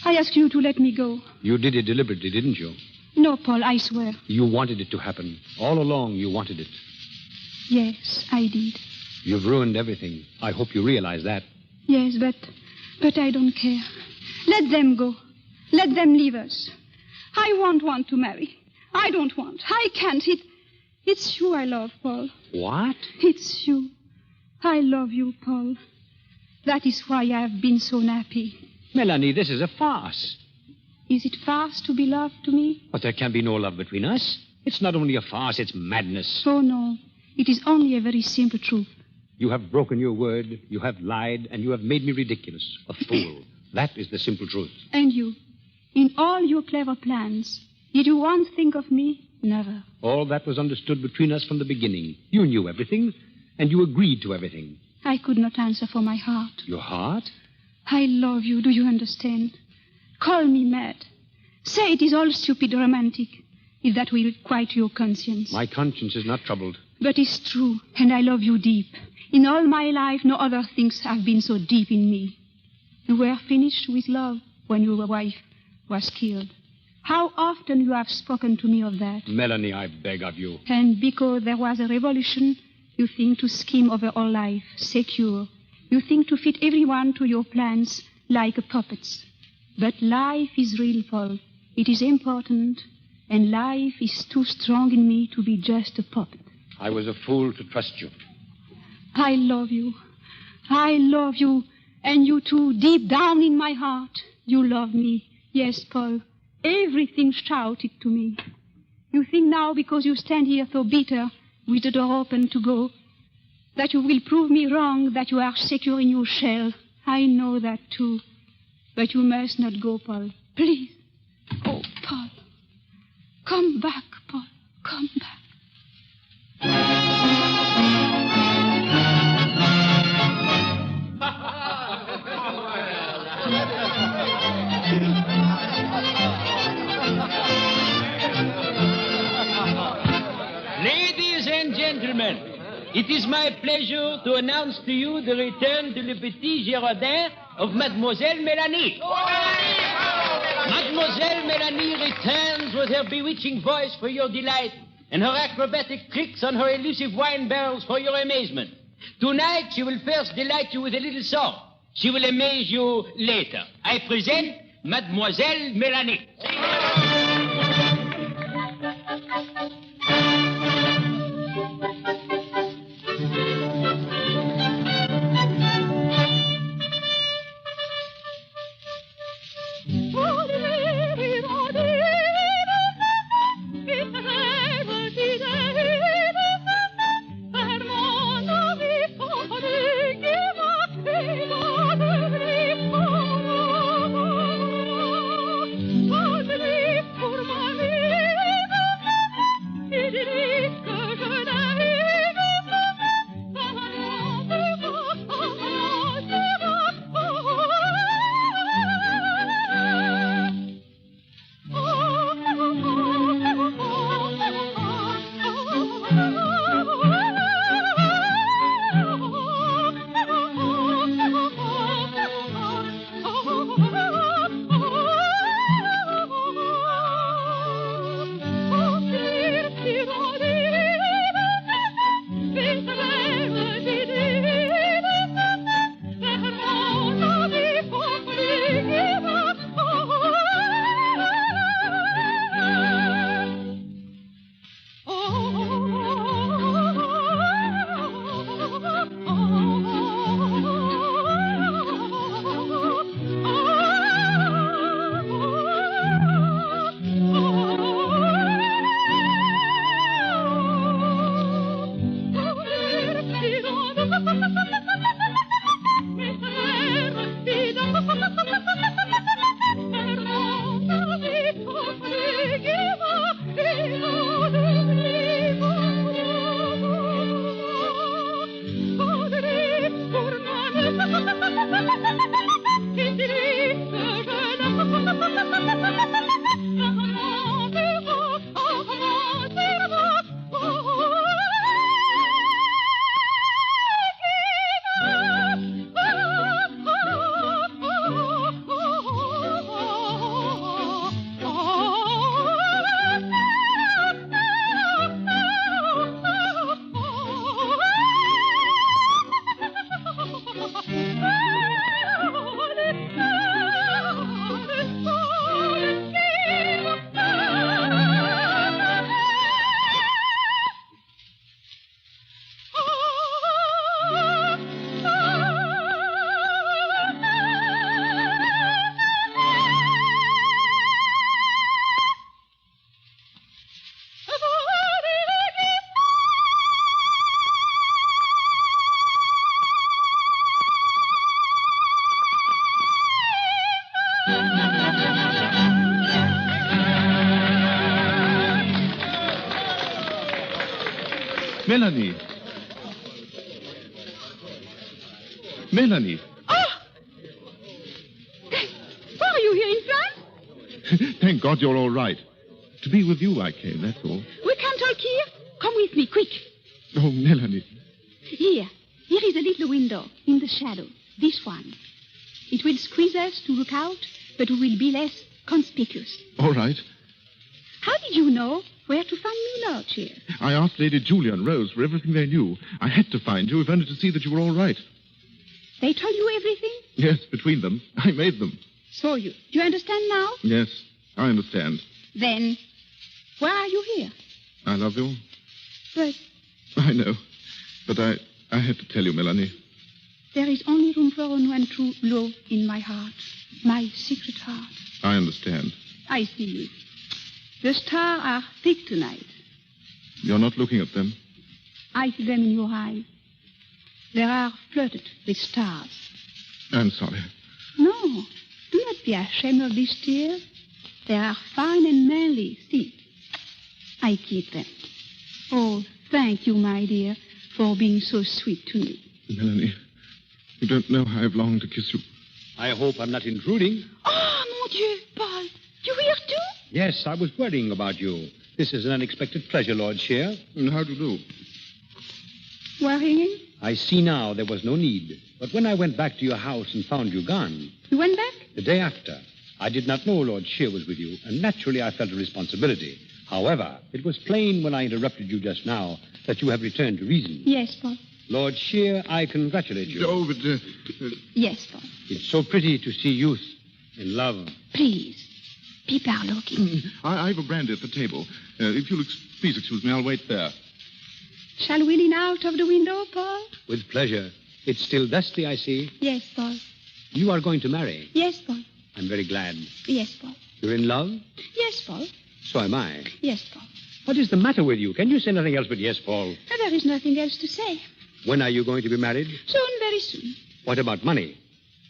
I asked you to let me go. You did it deliberately, didn't you? No, Paul, I swear. You wanted it to happen. All along, you wanted it. Yes, I did. You've ruined everything. I hope you realize that. Yes, but I don't care. Let them go. Let them leave us. I won't want to marry. I don't want. I can't. It's you I love, Paul. What? It's you. I love you, Paul. That is why I have been so unhappy. Melanie, this is a farce. Is it farce to be loved to me? But there can be no love between us. It's not only a farce, it's madness. Oh, no. It is only a very simple truth. You have broken your word, you have lied, and you have made me ridiculous, a fool. That is the simple truth. And you, in all your clever plans, did you once think of me? Never. All that was understood between us from the beginning. You knew everything, and you agreed to everything. I could not answer for my heart. Your heart? I love you, do you understand? Call me mad. Say it is all stupid romantic, if that will quiet your conscience. My conscience is not troubled. But it's true, and I love you deep. In all my life, no other things have been so deep in me. You were finished with love when your wife was killed. How often you have spoken to me of that. Melanie, I beg of you. And because there was a revolution, you think to scheme over all life, secure. You think to fit everyone to your plans like puppets. But life is real, Paul. It is important, and life is too strong in me to be just a puppet. I was a fool to trust you. I love you. I love you. And you too, deep down in my heart, you love me. Yes, Paul. Everything shouted to me. You think now, because you stand here so bitter, with the door open to go, that you will prove me wrong, that you are secure in your shell. I know that too. But you must not go, Paul. Please. Oh, Paul. Come back, Paul. Come back. Ladies and gentlemen, it is my pleasure to announce to you the return to Le Petit Girondin of Mademoiselle Melanie. Mademoiselle Melanie returns with her bewitching voice for your delight and her acrobatic tricks on her elusive wine barrels for your amazement. Tonight, she will first delight you with a little song. She will amaze you later. I present Mademoiselle Melanie. Melanie. Melanie. Oh! Why are you here in France? Thank God you're all right. To be with you I came, that's all. We can talk here. Come with me, quick. Oh, Melanie. Here is a little window in the shadow. This one. It will squeeze us to look out, but we will be less conspicuous. All right. How did you know where to find me, Lord Sheere? I asked Lady Julia and Rose for everything they knew. I had to find you, if only to see that you were all right. They told you everything? Yes, between them. I made them. So do you understand now? Yes, I understand. Then, why are you here? I love you. But I know. But I had to tell you, Melanie. there is only room for one true love in my heart. My secret heart. I understand. I see you. The stars are thick tonight. You're not looking at them? I see them in your eyes. They are flooded with stars. I'm sorry. No, do not be ashamed of these tears. They are fine and manly. See, I keep them. Oh, thank you, my dear, for being so sweet to me. Melanie, you don't know how I've longed to kiss you. I hope I'm not intruding. Oh, mon Dieu, Paul. You here, too? Yes, I was worrying about you. This is an unexpected pleasure, Lord Sheere. And how do you do? Worrying? I see now there was no need. But when I went back to your house and found you gone... You went back? The day after. I did not know Lord Sheere was with you, and naturally I felt a responsibility. However, it was plain when I interrupted you just now that you have returned to reason. Yes, Paul. Lord Sheere, I congratulate you. Oh, but... Yes, Paul. It's so pretty to see youth in love. Please, people are looking. I've a brandy at the table. If you'll please excuse me, I'll wait there. Shall we lean out of the window, Paul? With pleasure. It's still dusty, I see. Yes, Paul. You are going to marry. Yes, Paul. I'm very glad. Yes, Paul. You're in love? Yes, Paul. So am I. Yes, Paul. What is the matter with you? Can you say nothing else but yes, Paul? There is nothing else to say. When are you going to be married? Soon, very soon. What about money?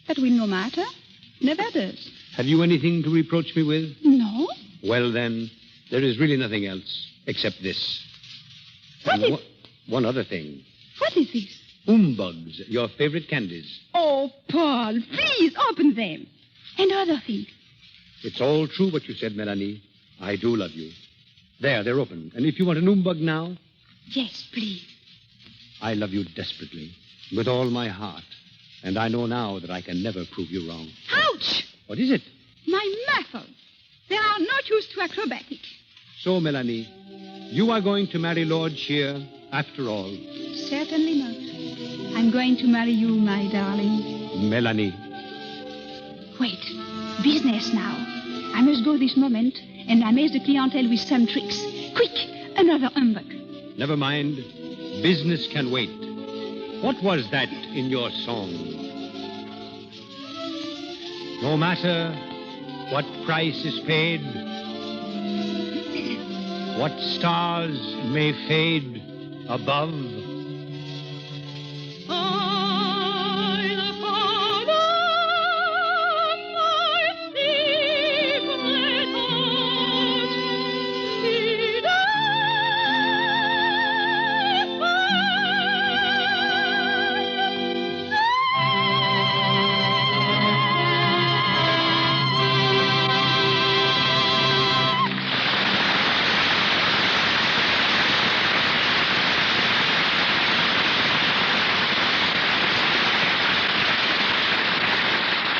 That will no matter. Never does. Have you anything to reproach me with? No. Well, then, there is really nothing else except this. What is... One other thing. What is this? Bugs, your favorite candies. Oh, Paul, please open them. And other thing. It's all true what you said, Melanie. I do love you. There, they're open. And if you want an bug now... Yes, please. I love you desperately, with all my heart. And I know now that I can never prove you wrong. Ouch! What is it? My muscles. They are not used to acrobatic. So, Melanie, you are going to marry Lord Sheere after all. Certainly not. I'm going to marry you, my darling. Melanie. Wait. Business now. I must go this moment and amaze the clientele with some tricks. Quick, another humbug. Never mind. Business can wait. What was that in your song? No matter what price is paid, what stars may fade above,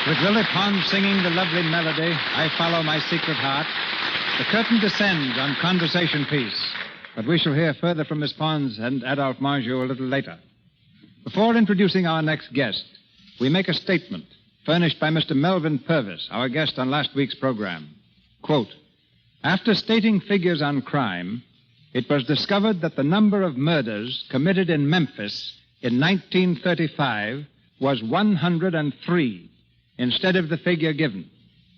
With Lily Pond singing the lovely melody, I Follow My Secret Heart, the curtain descends on Conversation Piece. But we shall hear further from Miss Pons and Adolphe Manjou a little later. Before introducing our next guest, we make a statement furnished by Mr. Melvin Purvis, our guest on last week's program. Quote, after stating figures on crime, it was discovered that the number of murders committed in Memphis in 1935 was 103. Instead of the figure given.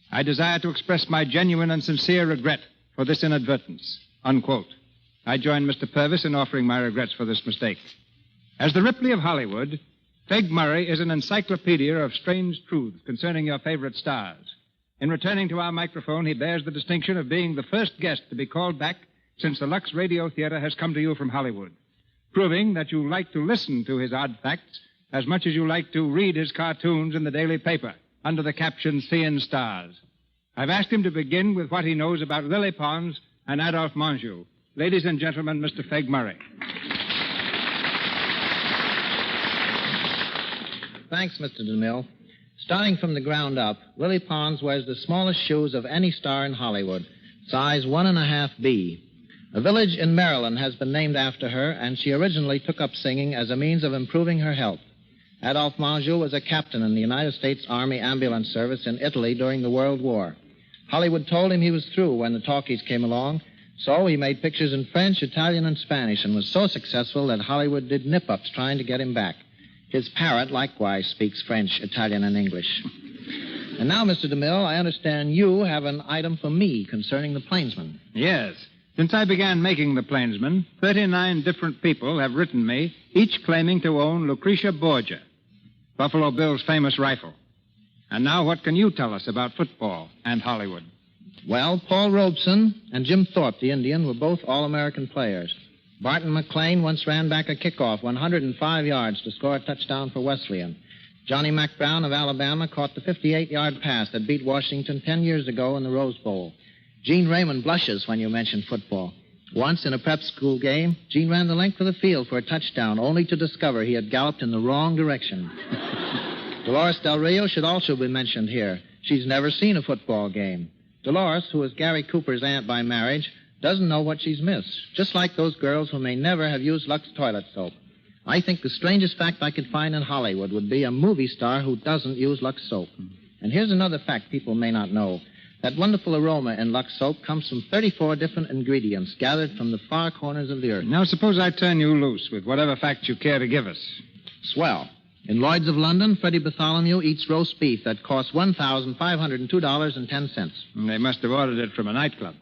I desire to express my genuine and sincere regret for this inadvertence. Unquote. I join Mr. Purvis in offering my regrets for this mistake. As the Ripley of Hollywood, Feg Murray is an encyclopedia of strange truths concerning your favorite stars. In returning to our microphone, he bears the distinction of being the first guest to be called back since the Lux Radio Theatre has come to you from Hollywood, proving that you like to listen to his odd facts as much as you like to read his cartoons in the daily paper under the caption Seeing Stars. I've asked him to begin with what he knows about Lily Pons and Adolphe Manjou. Ladies and gentlemen, Mr. Feg Murray. Thanks, Mr. DeMille. Starting from the ground up, Lily Pons wears the smallest shoes of any star in Hollywood, size 1.5B. A village in Maryland has been named after her, and she originally took up singing as a means of improving her health. Adolphe Manjou was a captain in the United States Army Ambulance Service in Italy during the World War. Hollywood told him he was through when the talkies came along, so he made pictures in French, Italian, and Spanish, and was so successful that Hollywood did nip-ups trying to get him back. His parrot likewise speaks French, Italian, and English. And now, Mr. DeMille, I understand you have an item for me concerning the Plainsman. Yes. Since I began making the Plainsman, 39 different people have written me, each claiming to own Lucretia Borgia, Buffalo Bill's famous rifle. And now what can you tell us about football and Hollywood? Well, Paul Robeson and Jim Thorpe, the Indian, were both All-American players. Barton McLean once ran back a kickoff 105 yards to score a touchdown for Wesleyan. Johnny Mac Brown of Alabama caught the 58-yard pass that beat Washington 10 years ago in the Rose Bowl. Gene Raymond blushes when you mention football. Once in a prep school game, Gene ran the length of the field for a touchdown, only to discover he had galloped in the wrong direction. Dolores Del Rio should also be mentioned here. She's never seen a football game. Dolores, who is Gary Cooper's aunt by marriage, doesn't know what she's missed, just like those girls who may never have used Lux toilet soap. I think the strangest fact I could find in Hollywood would be a movie star who doesn't use Lux soap. And here's another fact people may not know. That wonderful aroma in Lux soap comes from 34 different ingredients gathered from the far corners of the earth. Now, suppose I turn you loose with whatever facts you care to give us. Swell. In Lloyd's of London, Freddie Bartholomew eats roast beef that costs $1,502.10. They must have ordered it from a nightclub.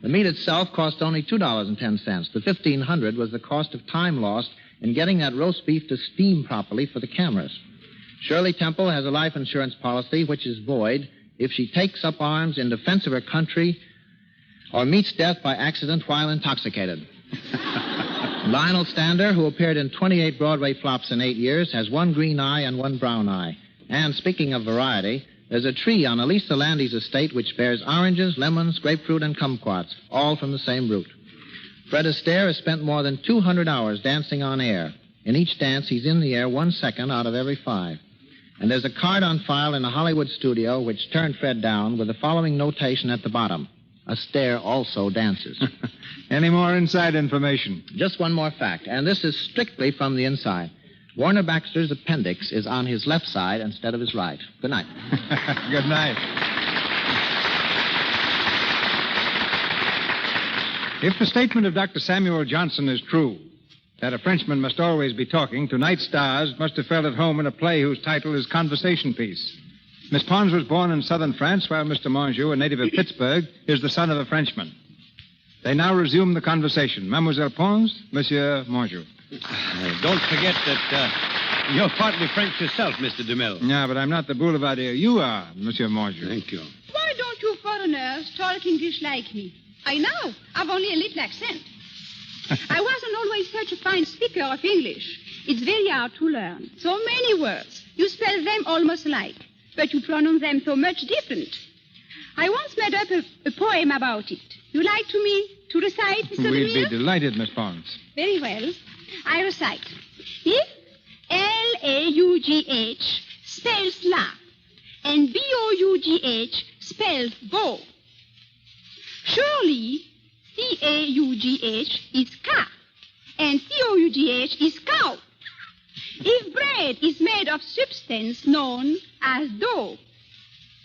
The meat itself cost only $2.10. The $1,500 was the cost of time lost in getting that roast beef to steam properly for the cameras. Shirley Temple has a life insurance policy which is void if she takes up arms in defense of her country or meets death by accident while intoxicated. Lionel Stander, who appeared in 28 Broadway flops in 8 years, has one green eye and one brown eye. And speaking of variety, there's a tree on Elisa Landy's estate which bears oranges, lemons, grapefruit, and kumquats, all from the same root. Fred Astaire has spent more than 200 hours dancing on air. In each dance, he's in the air 1 second out of every 5. And there's a card on file in a Hollywood studio which turned Fred down with the following notation at the bottom. Astaire also dances. Any more inside information? Just one more fact, and this is strictly from the inside. Warner Baxter's appendix is on his left side instead of his right. Good night. Good night. If the statement of Dr. Samuel Johnson is true, that a Frenchman must always be talking, tonight's stars must have felt at home in a play whose title is Conversation Piece. Miss Pons was born in southern France, while Mr. Monjou, a native of Pittsburgh, is the son of a Frenchman. They now resume the conversation. Mademoiselle Pons, Monsieur Monjou. Don't forget that you're partly French yourself, Mr. DeMille. Yeah, but I'm not the boulevardier. You are, Monsieur Monjou. Thank you. Why don't you foreigners talk English like me? I know. I've only a little accent. I wasn't always such a fine speaker of English. It's very hard to learn. So many words. You spell them almost alike, but you pronounce them so much different. I once made up a poem about it. You like to recite, Mr. We'd DeMille? be delighted, Miss Pons. Very well. I recite. If L-A-U-G-H spells laugh and B-O-U-G-H spells bow, surely C-A-U-G-H is calf and C-O-U-G-H is cow. If bread is made of substance known as dough,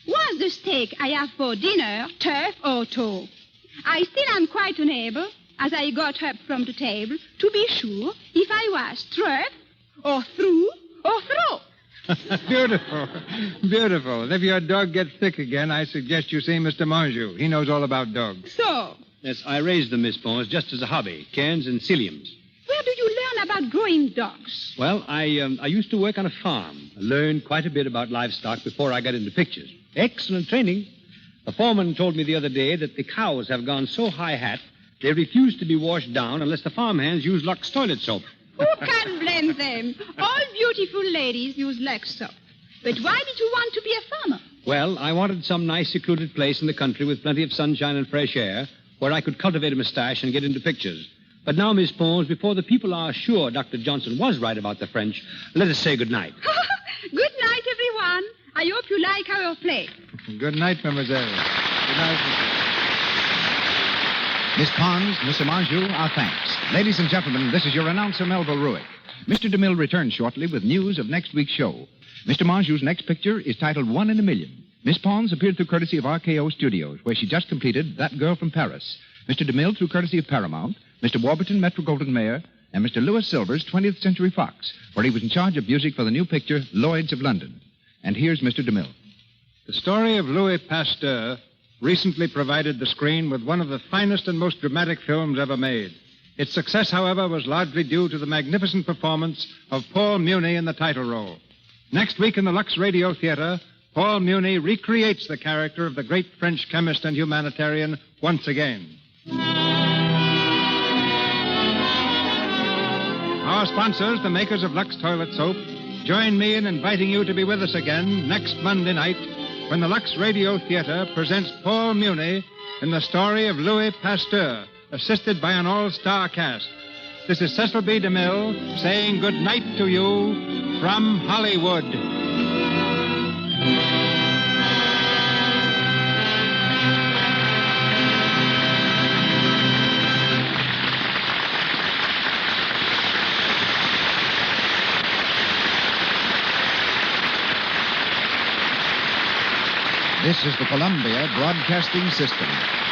was the steak I have for dinner turf or toe? I still am quite unable, as I got up from the table, to be sure if I was truff or through or throw. Beautiful. Beautiful. And if your dog gets sick again, I suggest you see Mr. Monjou. He knows all about dogs. So? Yes, I raised them, Miss Pons, just as a hobby. Cairns and Ciliums. Where do you learn about growing dogs? Well, I used to work on a farm. I learned quite a bit about livestock before I got into pictures. Excellent training. The foreman told me the other day that the cows have gone so high hat, they refuse to be washed down unless the farmhands use Lux toilet soap. Who can blame them? All beautiful ladies use Lux soap. But why did you want to be a farmer? Well, I wanted some nice secluded place in the country with plenty of sunshine and fresh air where I could cultivate a mustache and get into pictures. But now, Miss Pons, before the people are sure Dr. Johnson was right about the French, let us say good night. Good night, everyone. I hope you like our play. Good night, mademoiselle. Good night, Miss Pons, Mr. Monjou, our thanks. Ladies and gentlemen, this is your announcer, Melville Ruick. Mr. DeMille returns shortly with news of next week's show. Mr. Monjou's next picture is titled 1 in a Million. Miss Pons appeared through courtesy of RKO Studios, where she just completed That Girl from Paris. Mr. DeMille through courtesy of Paramount, Mr. Warburton, Metro-Goldwyn-Mayer, and Mr. Louis Silvers, 20th Century Fox, where he was in charge of music for the new picture Lloyd's of London. And here's Mr. DeMille. The story of Louis Pasteur recently provided the screen with one of the finest and most dramatic films ever made. Its success, however, was largely due to the magnificent performance of Paul Muni in the title role. Next week in the Lux Radio Theatre, Paul Muni recreates the character of the great French chemist and humanitarian once again. Our sponsors, the makers of Lux Toilet Soap, join me in inviting you to be with us again next Monday night when the Lux Radio Theatre presents Paul Muni in the story of Louis Pasteur, assisted by an all-star cast. This is Cecil B. DeMille saying good night to you from Hollywood. This is the Columbia Broadcasting System.